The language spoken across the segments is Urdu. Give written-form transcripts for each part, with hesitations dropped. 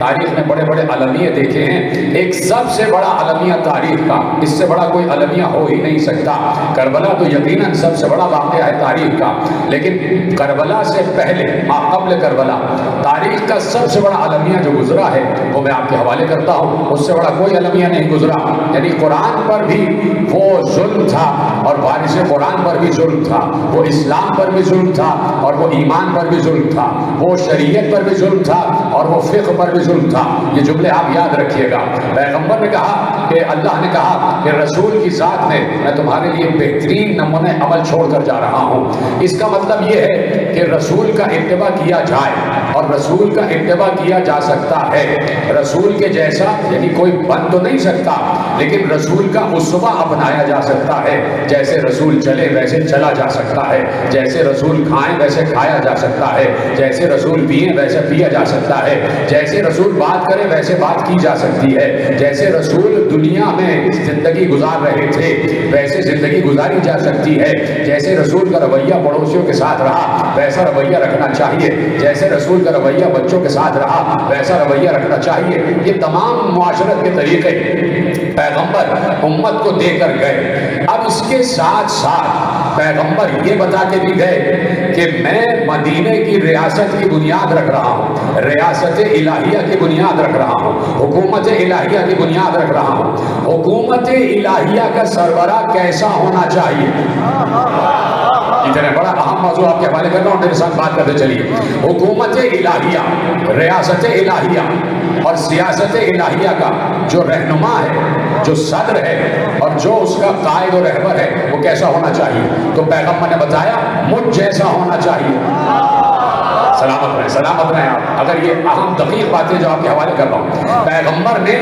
تاریخ میں بڑے بڑے المیہ دیکھے ہیں، ایک سب سے بڑا المیہ تاریخ کا، اس سے بڑا کوئی المیہ ہو ہی نہیں سکتا۔ کربلا تو یقیناً سب سے بڑا واقعہ ہے تاریخ کا، لیکن کربلا سے پہلے ما قبل کربلا تاریخ کا سب سے بڑا المیہ جو گزرا ہے وہ میں آپ کے حوالے کرتا ہوں۔ اس سے بڑا کوئی المیہ نہیں گزرا، یعنی قرآن پر بھی وہ ظلم تھا اور وارث قرآن پر بھی ظلم تھا، وہ اسلام پر بھی ظلم تھا اور وہ ایمان پر بھی ظلم تھا، وہ شریعت پر بھی ظلم تھا اور وہ فقہ پر بھی ظلم تھا۔ یہ جملے آپ یاد رکھیے گا۔ پیغمبر نے کہا کہ اللہ نے کہا کہ رسول کی ذات میں تمہارے لیے بہترین نمونے عمل چھوڑ کر جا رہا ہوں۔ اس کا مطلب یہ ہے کہ رسول کا اتباع کیا جائے، اور رسول کا اتباع کیا جا سکتا ہے۔ رسول کے جیسا یعنی کوئی بن تو نہیں سکتا، لیکن رسول کا اسوہ اپنایا جا سکتا ہے۔ جیسے رسول چلے ویسے چلا جا سکتا ہے، جیسے رسول کھائیں ویسے کھایا جا سکتا ہے، جیسے رسول پئیں ویسے پیا جا سکتا ہے، جیسے رسول بات کرے ویسے بات کی جا سکتی ہے، جیسے رسول دنیا میں زندگی گزار رہے تھے ویسے زندگی گزاری جا سکتی ہے، جیسے رسول کا رویہ پڑوسیوں کے ساتھ رہا ویسا رویہ رکھنا چاہیے، جیسے رسول کا رویہ بچوں کے ساتھ رہا ویسا رویہ رکھنا چاہیے۔ یہ تمام معاشرت کے طریقے پیغمبر امت کو دے کر گئے۔ اب اس کے ساتھ ساتھ پیغمبر یہ بتا کے بھی گئے کہ میں مدینے کی ریاست کی بنیاد رکھ رہا ہوں، ریاست الہیہ کی بنیاد رکھ رہا ہوں، حکومت الہیہ کی بنیاد رکھ رہا ہوں۔ حکومت الہیہ کا سربراہ کیسا ہونا چاہیے؟ اتنا بڑا اہم موضوع آپ کے حوالے کر رہا ہوں، میرے ساتھ بات کرتے چلیے۔ حکومت الہیہ، ریاست الہیہ اور سیاست الہیہ کا جو رہنما ہے، جو صدر ہے اور جو اس کا قائد و رہبر ہے، وہ کیسا ہونا چاہیے؟ تو پیغمبر نے بتایا مجھ جیسا ہونا چاہیے۔ سلامت رہیں آپ۔ اگر یہ اہم دقیق باتیں جو آپ کے حوالے کر رہا ہوں، پیغمبر نے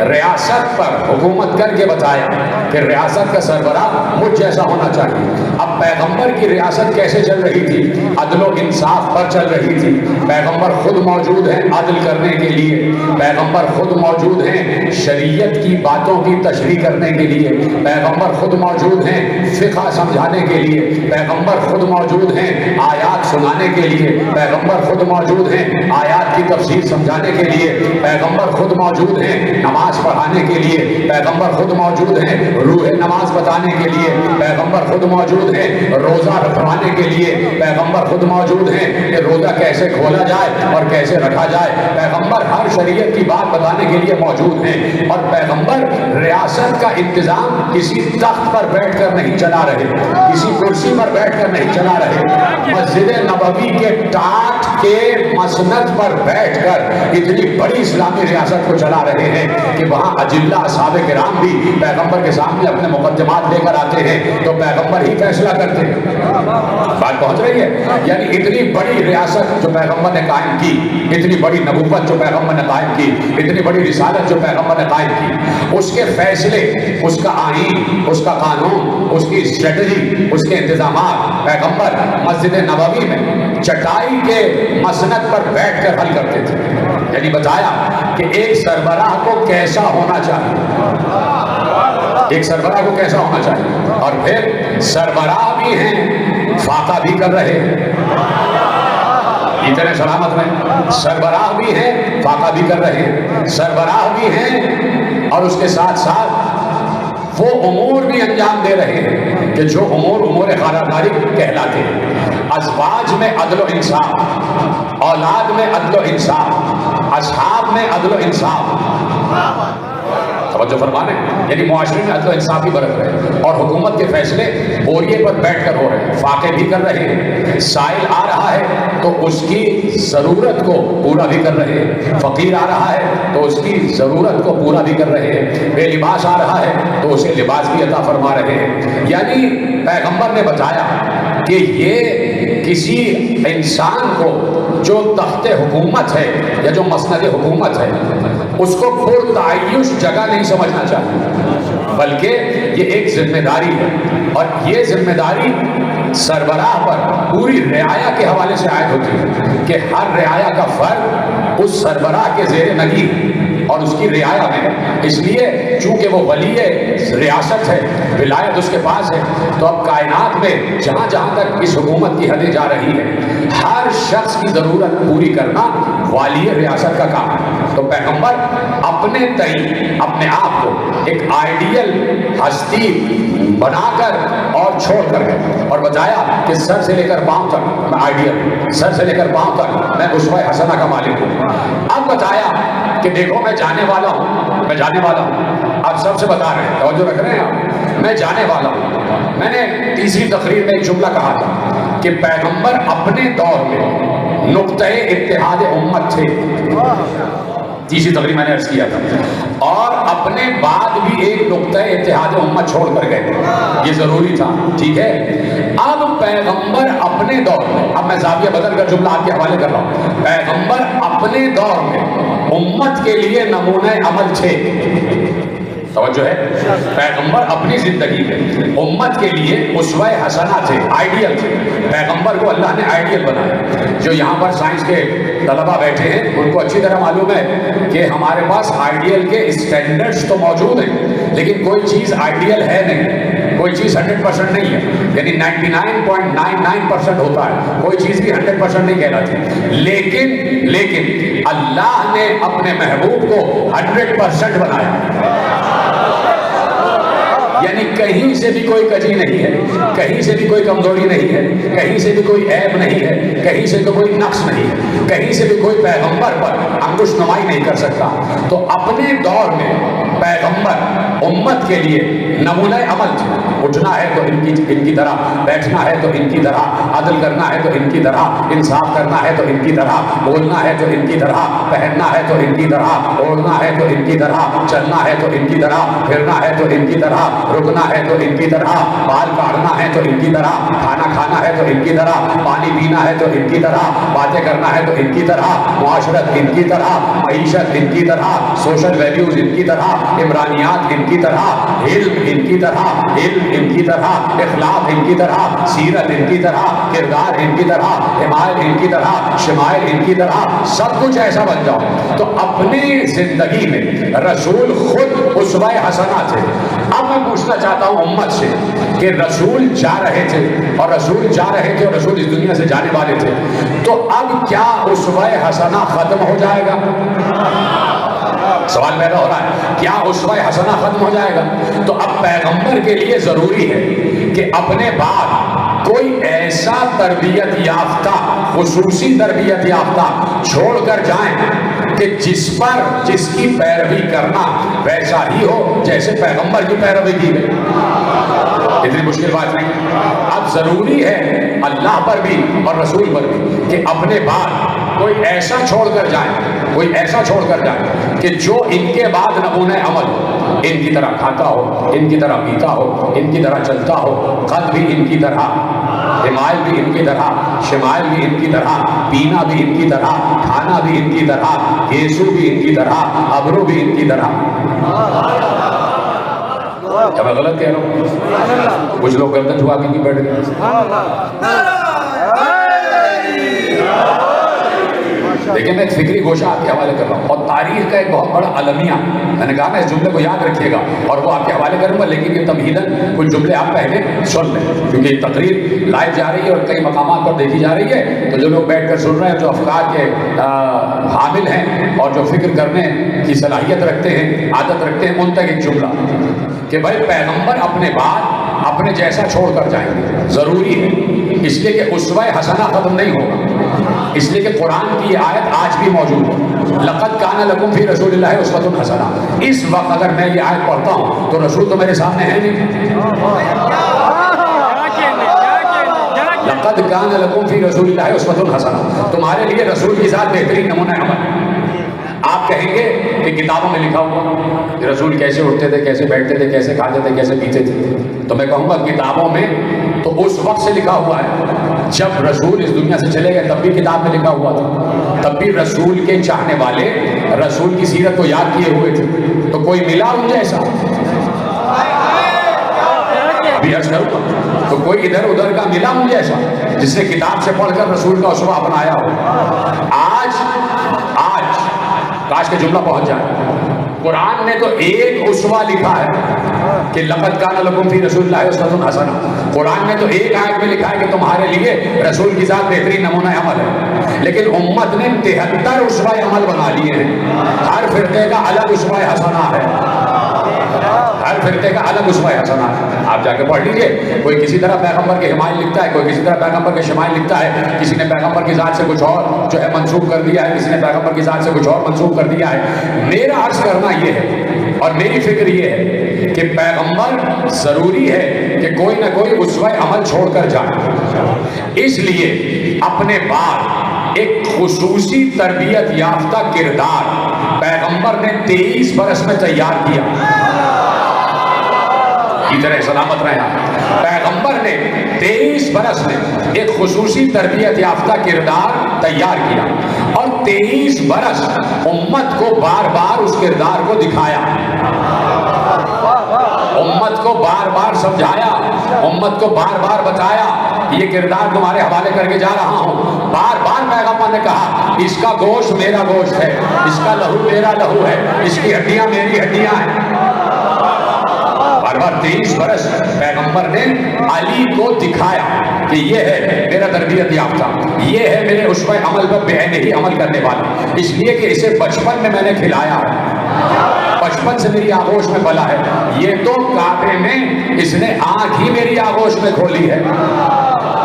ریاست پر حکومت کر کے بتایا کہ ریاست کا سربراہ مجھ جیسا ہونا چاہیے۔ اب پیغمبر کی ریاست کیسے چل رہی تھی؟ عدل و انصاف پر چل رہی تھی۔ پیغمبر خود موجود ہیں عدل کرنے کے لیے، پیغمبر خود موجود ہیں شریعت کی باتوں کی تشریح کرنے کے لیے، پیغمبر خود موجود ہیں فقہ سمجھانے کے لیے، پیغمبر خود موجود ہیں آیات سنانے کے لیے، پیغمبر خود موجود ہیں آیات کی تفسیر سمجھانے کے لیے، پیغمبر خود موجود ہیں نماز پڑھانے کے لیے، پیغمبر خود موجود ہیں روح نماز بتانے کے لیے، پیغمبر خود موجود ہیں روزہ رکھوانے کے لیے، پیغمبر خود موجود ہیں کہ روزہ کیسے کھولا جائے اور کیسے رکھا جائے۔ پیغمبر ہر شریعت کی بات بتانے کے لیے موجود ہیں، اور پیغمبر ریاست کا انتظام کسی تخت پر بیٹھ کر نہیں چلا رہے، کسی کرسی پر بیٹھ کر نہیں چلا رہے، مسجد نبوی کے ٹاٹ کے مسند پر بیٹھ کر اتنی بڑی اسلامی ریاست کو چلا رہے ہیں کہ وہاں اجلہ اصحاب کرام بھی پیغمبر کے سامنے اپنے مقدمات لے کر آتے ہیں تو پیغمبر ہی فیصلہ کرتے ہیں۔ بات پہنچ رہی ہے؟ یعنی اتنی بڑی ریاست جو پیغمبر نے قائم کی، اتنی بڑی نبوت جو پیغمبر نے قائم کی، اتنی بڑی رسالت جو پیغمبر نے قائم کی، اس کے فیصلے، اس کا آئین، اس کا قانون، اس کی اسٹریٹجی، اس کے انتظامات پیغمبر مسجد نبوی میں چٹائی کے مسند پر بیٹھ کر حل کرتے تھے۔ یعنی بتایا کہ ایک سربراہ کو کیسا ہونا چاہیے، ایک سربراہ کو کیسا ہونا چاہیے، اور پھر سربراہ بھی ہیں فاقہ بھی کر رہے ہیں۔ اتنے سلامت میں سربراہ بھی ہیں فاقہ بھی کر رہے ہیں، سربراہ بھی ہیں اور اس کے ساتھ ساتھ وہ امور بھی انجام دے رہے ہیں کہ جو امور خانہ-داری کہلاتے ہیں۔ ازواج میں عدل و انصاف، اولاد میں عدل و انصاف، اصحاب میں عدل و انصاف، توجہ فرمانے، یعنی معاشرے میں عدل و انصاف بھی برت رہے ہیں، اور حکومت کے فیصلے بوریے پر بیٹھ کر ہو رہے ہیں، فاقے بھی کر رہے ہیں۔ سائل آ رہا ہے تو اس کی ضرورت کو پورا بھی کر رہے ہیں، فقیر آ رہا ہے تو اس کی ضرورت کو پورا بھی کر رہے ہیں، بے لباس آ رہا ہے تو اسے لباس بھی عطا فرما رہے ہیں۔ یعنی پیغمبر نے بتایا کہ یہ کسی انسان کو جو تحت حکومت ہے یا جو مسند حکومت ہے اس کو پرتعیش جگہ نہیں سمجھنا چاہیے، بلکہ یہ ایک ذمہ داری ہے، اور یہ ذمہ داری سربراہ پر پوری رعایا کے حوالے سے عائد ہوتی ہے کہ ہر رعایا کا فرد اس سربراہ کے زیر نگی اور اس کی رعایا میں، اس لیے چونکہ وہ ولی ریاست ہے، ولایت اس کے پاس ہے، تو اب کائنات میں جہاں جہاں تک اس حکومت کی حدیں جا رہی ہیں، ہر شخص کی ضرورت پوری کرنا والی ریاست کا کام ہے۔ تو پیغمبر اپنے تئیں اپنے آپ کو ایک آئیڈیل ہستی بنا کر اور چھوڑ کر گئے اور بتایا کہ سر سے لے کر پاؤں تک میں آئیڈیل، سر سے لے کر پاؤں تک میں اسوہ حسنہ کا مالک ہوں۔ اب بتایا کہ دیکھو میں جانے والا ہوں، میں جانے والا ہوں، آپ سب سے بتا رہے ہیں، توجہ رکھ رہے ہیں آپ، میں جانے والا ہوں۔ میں نے تیسری تقریر میں ایک جملہ کہا تھا کہ پیغمبر اپنے دور میں نقطۂ اتحاد امت تھے، تیسری تقریر میں نے عرض کیا تھا، اور اپنے بعد بھی ایک نقطۂ اتحاد امت چھوڑ کر گئے، یہ ضروری تھا، ٹھیک ہے۔ اب پیغمبر اپنے دور میں، اب میں زاویہ بدل کر جملہ آپ کے حوالے کر رہا ہوں، پیغمبر اپنے دور میں امت کے لیے نمونہ عمل تھے، توجہ ہے، پیغمبر اپنی زندگی میں امت کے لیے اسوہ حسنہ تھے، آئیڈیل تھے، پیغمبر کو اللہ نے آئیڈیل بنایا۔ جو یہاں پر سائنس کے طلبہ بیٹھے ہیں ان کو اچھی طرح معلوم ہے کہ ہمارے پاس آئیڈیل کے اسٹینڈرڈز تو موجود ہیں، لیکن کوئی چیز آئیڈیل ہے نہیں، کوئی چیز 100% نہیں ہے، یعنی 99.99% ہوتا ہے، کوئی چیز بھی 100% نہیں کہلاتی، لیکن اللہ نے اپنے محبوب کو 100% بنایا، یعنی کہیں سے بھی کوئی کجی نہیں ہے، کہیں سے بھی کوئی کمزوری نہیں ہے، کہیں سے بھی کوئی عیب نہیں ہے، کہیں سے بھی کوئی نقص نہیں ہے، کہیں سے بھی کوئی پیغمبر پر انگشت نمائی نہیں کر سکتا۔ تو اپنے دور میں پیغمبر امت کے لیے نمونہ عمل تھے، اٹھنا ہے تو ان کی طرح، بیٹھنا ہے تو ان کی طرح، عدل کرنا ہے تو ان کی طرح، انصاف کرنا ہے تو ان کی طرح، بولنا ہے تو ان کی طرح، پہننا ہے تو ان کی طرح، اوڑھنا ہے تو ان کی طرح، چلنا ہے تو ان کی طرح، پھرنا ہے تو ان کی طرح، رکنا ہے تو ان کی طرح، بال کاٹنا ہے تو ان کی طرح، کھانا کھانا ہے تو ان کی طرح، پانی پینا ہے تو ان کی طرح، باتیں کرنا ہے تو ان کی طرح، معاشرت ان کی طرح، معیشت ان کی طرح، سوشل ویلیوز ان کی طرح، عمرانیات ان کی طرح، علم ان کی طرح، علم ان کی طرح، اخلاق ان کی طرح، سیرت ان کی طرح، کردار ان کی طرح، حمایت ان کی طرح، شمائل ان کی طرح، سب کچھ ایسا بن جاؤ۔ تو اپنی زندگی میں رسول خود اسوہ حسنہ تھے۔ اب میں پوچھنا چاہتا ہوں امت سے کہ رسول جا رہے تھے اور رسول جا رہے تھے اور رسول اس دنیا سے جانے والے تھے، تو اب کیا اسوہ حسنہ ختم ہو جائے گا؟ سوال پیدا ہو رہا ہے، کیا اسوہ حسنہ ختم ہو جائے گا؟ تو اب پیغمبر کے لیے ضروری ہے کہ اپنے بعد کوئی ایسا تربیت یافتہ، خصوصی تربیت یافتہ چھوڑ کر جائیں کہ جس کی پیروی کرنا ویسا ہی ہو جیسے پیغمبر کی پیروی کی گئی۔ اتنی مشکل بات نہیں، اب ضروری ہے اللہ پر بھی اور رسول پر بھی کہ اپنے بعد کوئی ایسا چھوڑ کر جائیں، کوئی ایسا چھوڑ کر جائیں کہ جو ان کے بعد نمونہ عمل ہو، ان کی طرح کھاتا ہو، ان کی طرح پیتا ہو، ان کی طرح چلتا ہو، قد بھی ان کی طرح، حمایت بھی ان کی طرح، شمائل بھی ان کی طرح، پینا بھی ان کی طرح، کھانا بھی ان کی طرح، گیسو بھی ان کی طرح، ابرو بھی ان کی طرح۔ کیا میں غلط کہہ رہا ہوں؟ کچھ لوگ گردن جھکا کے بیٹھ گئے۔ دیکھیں میں ایک فکری گوشہ آپ کے حوالے کر رہا ہوں اور تاریخ کا ایک بہت بڑا المیہ، میں نے کہا میں اس جملے کو یاد رکھیے گا اور وہ آپ کے حوالے کروں گا، لیکن یہ تمہیداً کچھ جملے آپ پہلے سن لیں کیونکہ یہ تقریر لائیو جا رہی ہے اور کئی مقامات پر دیکھی جا رہی ہے، تو جو لوگ بیٹھ کر سن رہے ہیں، جو افکار کے حامل ہیں اور جو فکر کرنے کی صلاحیت رکھتے ہیں، عادت رکھتے ہیں، ان تک ایک جملہ کہ بھائی پیغمبر اپنے بعد اپنے جیسا چھوڑ کر جائیں گے، ضروری ہے، اس لیے کہ اسوہ حسنہ ختم نہیں ہوگا، اس لیے کہ قرآن کی یہ آیت آج بھی موجود ہے، لقد کان لکم فی رسول اللہ اسوۃ حسنہ۔ اس وقت اگر میں یہ آیت پڑھتا ہوں تو رسول تو میرے سامنے ہے نہیں۔ لقد کان لکم فی رسول اللہ اسوۃ حسنہ، تمہارے لیے رسول کی ذات بہترین نمونہ عمل۔ آپ کہیں گے کہ کتابوں میں لکھا ہوا کہ رسول کیسے اٹھتے تھے، کیسے بیٹھتے تھے، کیسے کھاتے تھے، کیسے پیتے تھے، تو میں کہوں گا کتابوں میں تو اس وقت سے لکھا ہوا ہے جب رسول اس دنیا سے چلے گئے، تب بھی کتاب میں لکھا ہوا تھا، تب بھی رسول کے چاہنے والے رسول کی سیرت کو یاد کیے ہوئے تھے، تو کوئی ملا ان جیسا؟ ابھی عرض کروں گا، تو کوئی ادھر ادھر کا ملا ان جیسا جس نے کتاب سے پڑھ کر رسول کا اسوہ اپنایا ہو؟ آج کاش کے جملہ پہنچ جائے، قرآن نے تو ایک اسوہ لکھا ہے کہ لقد کان لکم فی رسول اللہ اسوۃ حسنہ. قرآن نے تو ایک آیت میں لکھا ہے کہ تمہارے لیے رسول کی ذات بہترین نمونہ عمل ہے، لیکن امت نے 73 اسوہ عمل بنا لیے ہیں. ہر فرقے کا الگ اسوہ حسنہ ہے، ہر فرقے کا الگ اسوہ حسنہ ہے. آپ جا کے پڑھ لیجئے، کوئی کسی طرح پیغمبر کے حمایت لکھتا ہے، کوئی کسی طرح پیغمبر کے شمائل لکھتا ہے، کسی نے پیغمبر کی ذات سے کچھ اور جو ہے منسوب کر دیا ہے، کسی نے پیغمبر کی ذات سے کچھ اور منسوب کر دیا ہے. میرا عرض کرنا یہ ہے اور میری فکر یہ ہے کہ پیغمبر ضروری ہے کہ کوئی نہ کوئی اسوہ عمل چھوڑ کر جائے. اس لیے اپنے بعد ایک خصوصی تربیت یافتہ کردار پیغمبر نے 23 برس میں تیار کیا. ادھر سلامت رہے آپ. پیغمبر نے 23 برس میں ایک خصوصی تربیت یافتہ کردار تیار کیا اور 23 برس امت کو بار بار اس کردار کو دکھایا، امت کو بار بار سمجھایا، امت کو بار بار بتایا یہ کردار تمہارے حوالے کر کے جا رہا ہوں. بار بار پیغمبر نے کہا اس کا گوشت میرا گوشت ہے، اس کا لہو میرا لہو ہے، اس کی ہڈیاں میری ہڈیاں ہیں. بار بار 23 برس پیغمبر نے علی کو دکھایا کہ یہ ہے میرا تربیت یافتہ، یہ ہے میرے اسوہ عمل پر بے عینی عمل کرنے والا. اس لیے کہ اسے بچپن میں نے کھلایا ہے، بچپن سے میری آغوش میں پلا ہے. یہ تو کعبے میں اس نے آنکھ ہی میری آغوش میں کھولی ہے،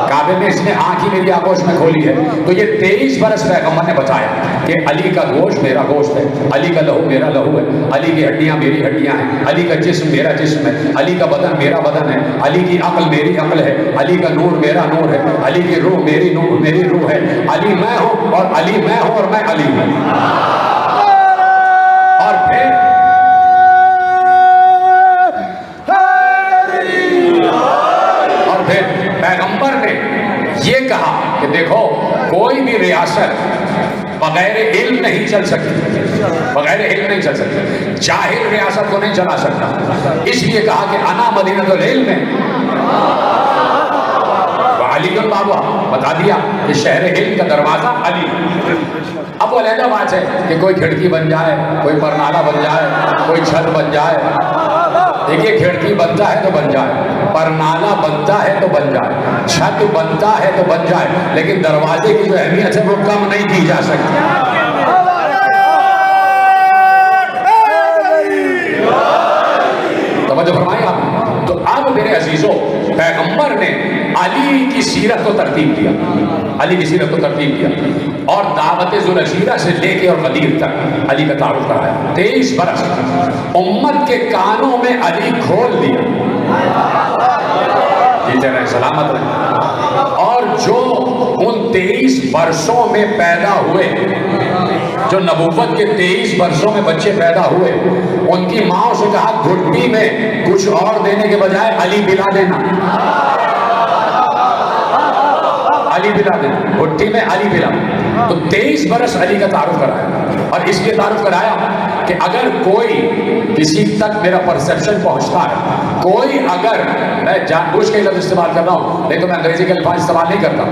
کعبے میں اس نے آنکھ ہی میری آغوش میں کھولی ہے. تو یہ 23 برس پیغمبر نے بتایا کہ علی کا گوشت میرا گوشت ہے، علی کا لہو میرا لہو ہے، علی کی ہڈیاں میری ہڈیاں ہیں، علی کا جسم میرا جسم ہے، علی کا بدن میرا بدن ہے، علی کی عقل میری عقل ہے، علی کا نور میرا نور ہے، علی کی روح میری روح ہے. علی میں ہوں اور علی میں ہوں اور میں علی ہوں. اور پھر پیغمبر نے یہ کہا کہ دیکھو کوئی بھی ریاست بغیر علم نہیں چل سکتی، بغیر علم نہیں چل سکتی. جاہل ریاست کو نہیں چلا سکتا. اس لیے کہا کہ انا مدینۃ العلم ہے. علی بن بابا بتا دیا کہ شہر علم کا دروازہ علی. اب وہ علیحدہ بات ہے کہ کوئی کھڑکی بن جائے، کوئی پرنالہ بن جائے، کوئی چھت بن جائے. دیکھیے کھڑکی بنتا ہے تو بن جائے، پرنالہ بنتا ہے تو بن جائے، چھت بنتا ہے تو بن جائے، لیکن دروازے کی جو اہمیت ہے وہ کم نہیں کی جا سکتی. توجہ فرمائیں آپ. تو اب میرے عزیزوں پیغمبر نے علی کی سیرت کو ترتیب دیا، علی کی سیرت کو ترتیب دیا اور دعوت ذوالعشیرہ سے لے کے اور غدیر تک علی کا تعارف کرایا. 23 برس امت کے کانوں میں علی کھول دیا. جیتے رہے سلامت رہے. اور جو ان 23 برسوں میں پیدا ہوئے، جو نبوت کے 23 برسوں میں بچے پیدا ہوئے، ان کی ماں سے کہا گھٹی میں کچھ اور دینے کے بجائے علی پلا دینا، علی پلا دینا، گھٹی میں علی پلا. تو 23 برس علی کا تعارف کرایا اور اس لیے تعارف کرایا کہ اگر کوئی کسی تک میرا پرسیپشن پہنچتا ہے، کوئی اگر میں جان بوجھ کے لفظ استعمال کر رہا ہوں لیکن میں انگریزی کے الفاظ استعمال نہیں کرتا،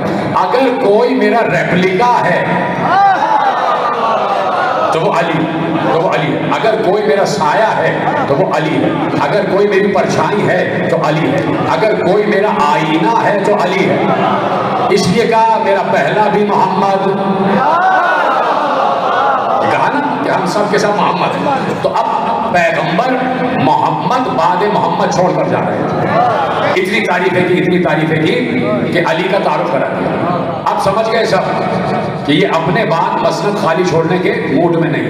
اگر کوئی میرا ریپلیکا ہے تو وہ علی، تو وہ علی ہے. اگر کوئی میرا سایہ ہے تو وہ علی ہے. اگر کوئی میری پرچھائی ہے تو علی ہے. اگر کوئی میرا آئینہ ہے تو علی ہے. اس لیے کہا میرا پہلا بھی محمد، کہا نا کہ ہم سب کے ساتھ محمد ہیں. تو اب پیغمبر محمد بعد محمد چھوڑ کر جا رہے ہیں. اتنی تعریفیں کی، اتنی تعریفیں کی کہ علی کا تعارف کرا دیا. اب سمجھ گئے سب کہ یہ اپنے بعد مسند خالی چھوڑنے کے موڈ میں نہیں ہے.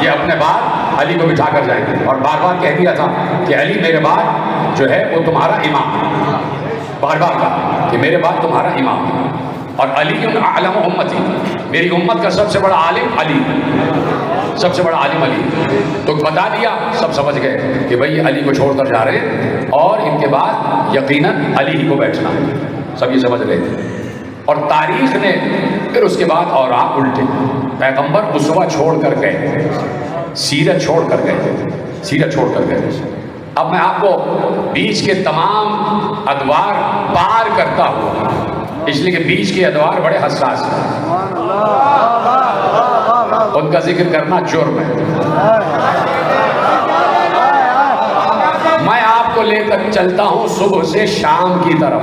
یہ اپنے بعد علی کو بٹھا کر جائیں گے. اور بار بار کہہ دیا تھا کہ علی میرے بعد جو ہے وہ تمہارا امام ہے. بار بار کہا کہ میرے بعد تمہارا امام ہے. اور علی اعلم امتی، میری امت کا سب سے بڑا عالم علی، سب سے بڑا عالم علی. تو بتا دیا، سب سمجھ گئے کہ بھئی علی کو چھوڑ کر جا رہے ہیں اور ان کے بعد یقیناً علی ہی کو بیٹھنا ہے. سب یہ سمجھ گئے تھے. اور تاریخ نے پھر اس کے بعد اور آپ الٹے. پیغمبر اسوہ چھوڑ کر گئے، سیرت چھوڑ کر گئے، سیرت چھوڑ کر گئے. اب میں آپ کو بیچ کے تمام ادوار پار کرتا ہوں، اس لیے کہ بیچ کے ادوار بڑے حساس ہیں. ان کا ذکر کرنا جرم ہے. میں آپ کو لے کر چلتا ہوں صبح سے شام کی طرف.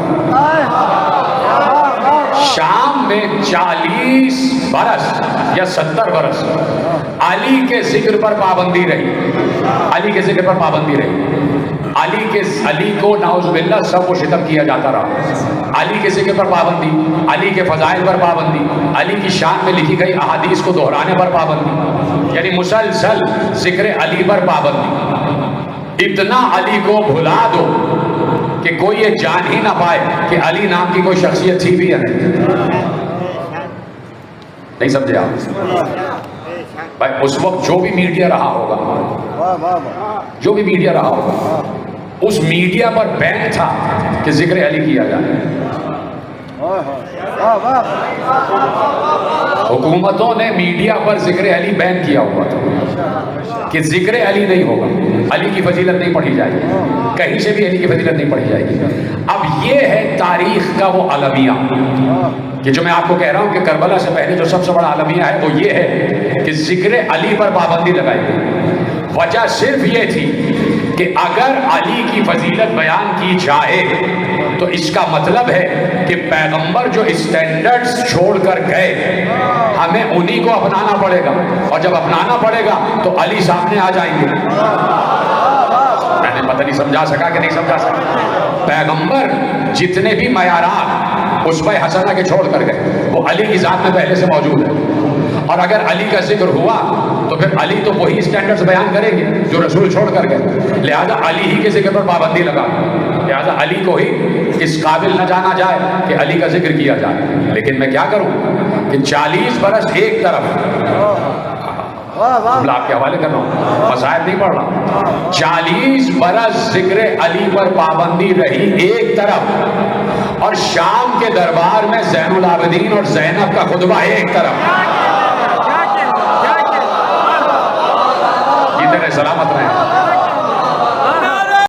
شام میں 40 برس یا 70 برس علی کے ذکر پر پابندی رہی. علی کے ذکر پر پابندی رہی. علی کو نعوذ باللہ سب کو شتم کیا جاتا رہا. علی کے ذکر پر پابندی, علی کے فضائل پر پابندی, علی کی شان میں لکھی گئی احادیث کو دہرانے پر پابندی, یعنی مسلسل ذکر علی پر پابندی. اتنا علی کو بھلا دو کہ کوئی یہ جان ہی نہ پائے کہ علی نام کی کوئی شخصیت تھی بھی یا نہیں سمجھے آپ؟ بھائی اس وقت جو بھی میڈیا رہا ہوگا, جو بھی میڈیا رہا ہوگا, اس میڈیا پر بین تھا کہ ذکر علی کیا جائے. حکومتوں نے میڈیا پر ذکر علی بین کیا ہوا تھا کہ ذکر علی نہیں ہوگا, علی کی فضیلت نہیں پڑھی جائے گی, کہیں سے بھی علی کی فضیلت نہیں پڑھی جائے گی. اب یہ ہے تاریخ کا وہ المیہ کہ جو میں آپ کو کہہ رہا ہوں کہ کربلا سے پہلے جو سب سے بڑا المیہ ہے وہ یہ ہے کہ ذکر علی پر پابندی لگائی گئی. وجہ صرف یہ تھی کہ اگر علی کی فضیلت بیان کی جائے تو اس کا مطلب ہے کہ پیغمبر جو اسٹینڈرڈز چھوڑ کر گئے ہمیں انہی کو اپنانا پڑے گا, اور جب اپنانا پڑے گا تو علی سامنے آ جائیں گے. میں نے پتہ نہیں سمجھا سکا کہ نہیں سمجھا سکا. پیغمبر جتنے بھی معیارات اسوہ حسنہ کے چھوڑ کر گئے وہ علی کی ذات میں پہلے سے موجود ہے, اور اگر علی کا ذکر ہوا تو پھر علی تو وہی اسٹینڈرڈز بیان کریں گے جو رسول چھوڑ کر گئے. لہذا علی ہی کے ذکر پر پابندی لگا, لہذا علی کو ہی اس قابل نہ جانا جائے کہ علی کا ذکر کیا جائے. لیکن میں کیا کروں کہ 40 برس ایک طرف آپ کے حوالے کر رہا ہوں, مسائل نہیں پڑھ رہا. 40 برس ذکر علی پر پابندی رہی ایک طرف, اور شام کے دربار میں زین العابدین اور زینب کا خطبہ ایک طرف. سلامت رہے.